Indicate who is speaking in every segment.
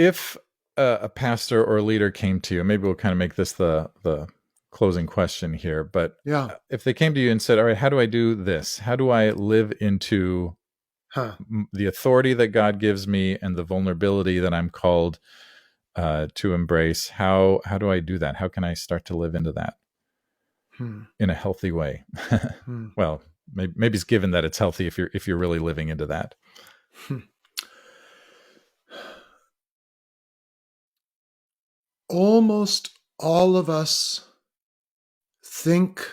Speaker 1: if a pastor or a leader came to you, maybe we'll kind of make this the closing question here, but
Speaker 2: Yeah.
Speaker 1: if they came to you and said, all right, how do I do this? How do I live into the authority that God gives me and the vulnerability that I'm called to embrace? How do I do that? How can I start to live into that in a healthy way? Well, maybe it's given that it's healthy if you're really living into that.
Speaker 2: Almost all of us think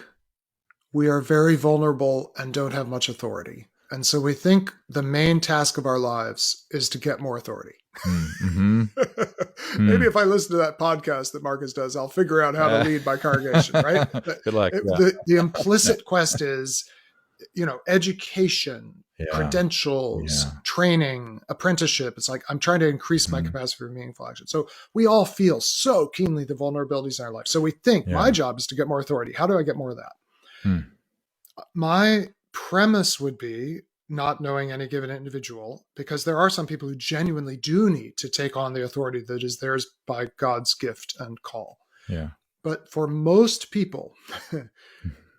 Speaker 2: we are very vulnerable and don't have much authority. And so we think the main task of our lives is to get more authority.
Speaker 1: Mm-hmm.
Speaker 2: Maybe if I listen to that podcast that Marcus does, I'll figure out how to lead my congregation, right?
Speaker 1: Good luck.
Speaker 2: The implicit quest is, education, credentials, training, apprenticeship. It's like, I'm trying to increase my capacity for meaningful action. So we all feel so keenly the vulnerabilities in our life. So we think my job is to get more authority. How do I get more of that? My premise would be not knowing any given individual, because there are some people who genuinely do need to take on the authority that is theirs by God's gift and call.
Speaker 1: Yeah.
Speaker 2: But for most people,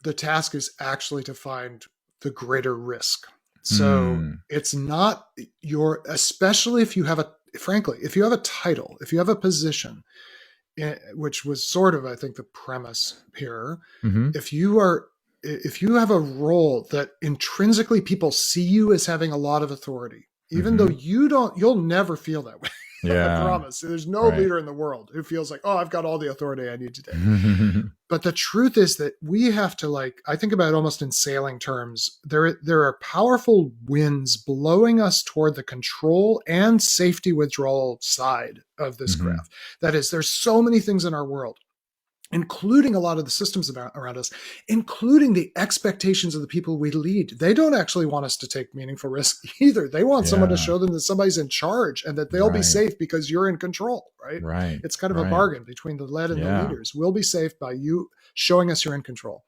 Speaker 2: the task is actually to find the greater risk. So it's not especially if you have if you have a title, if you have a position, which was sort of, I think, the premise here, if you have a role that intrinsically people see you as having a lot of authority, even though you'll never feel that way. I promise. There's no leader in the world who feels like, oh, I've got all the authority I need today. But the truth is that we have to, I think about it almost in sailing terms. There are powerful winds blowing us toward the control and safety withdrawal side of this craft. That is, there's so many things in our world, including a lot of the systems around us, including the expectations of the people we lead. They don't actually want us to take meaningful risk either. They want someone to show them that somebody's in charge and that they'll be safe because you're in control, right?
Speaker 1: Right.
Speaker 2: It's kind of a bargain between the led and the leaders. We'll be safe by you showing us you're in control.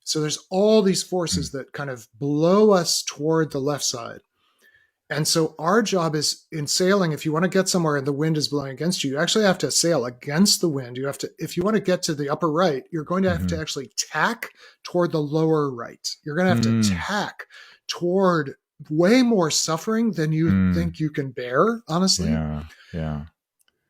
Speaker 2: So there's all these forces that kind of blow us toward the left side. And so our job is, in sailing, if you want to get somewhere and the wind is blowing against you, you actually have to sail against the wind. You have to, if you want to get to the upper right, you're going to have to actually tack toward the lower right. You're going to have to tack toward way more suffering than you think you can bear, honestly.
Speaker 1: Yeah.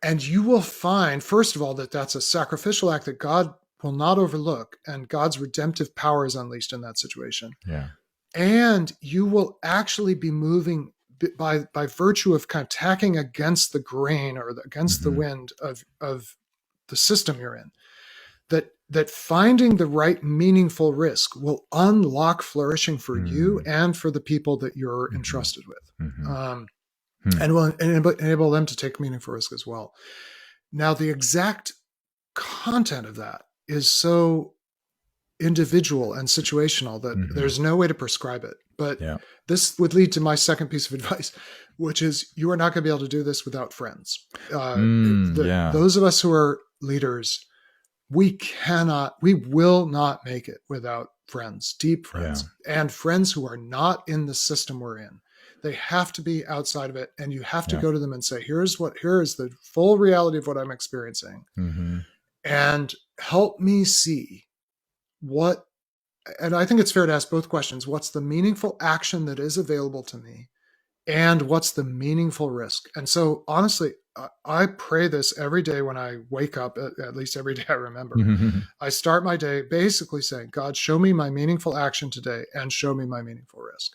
Speaker 2: And you will find, first of all, that that's a sacrificial act that God will not overlook, and God's redemptive power is unleashed in that situation.
Speaker 1: Yeah.
Speaker 2: And you will actually be moving by virtue of kind of tacking against the grain or against the wind of the system you're in, that finding the right meaningful risk will unlock flourishing for you and for the people that you're entrusted with, and will enable them to take meaningful risk as well. Now, the exact content of that is so individual and situational that there's no way to prescribe it. But this would lead to my second piece of advice, which is you are not going to be able to do this without friends. Those of us who are leaders, we will not make it without friends, deep friends, and friends who are not in the system we're in. They have to be outside of it, and you have to go to them and say, here is the full reality of what I'm experiencing, and help me see what, and I think it's fair to ask both questions. What's the meaningful action that is available to me? And what's the meaningful risk? And so honestly, I pray this every day when I wake up, at least every day I remember. I start my day basically saying, God, show me my meaningful action today and show me my meaningful risk.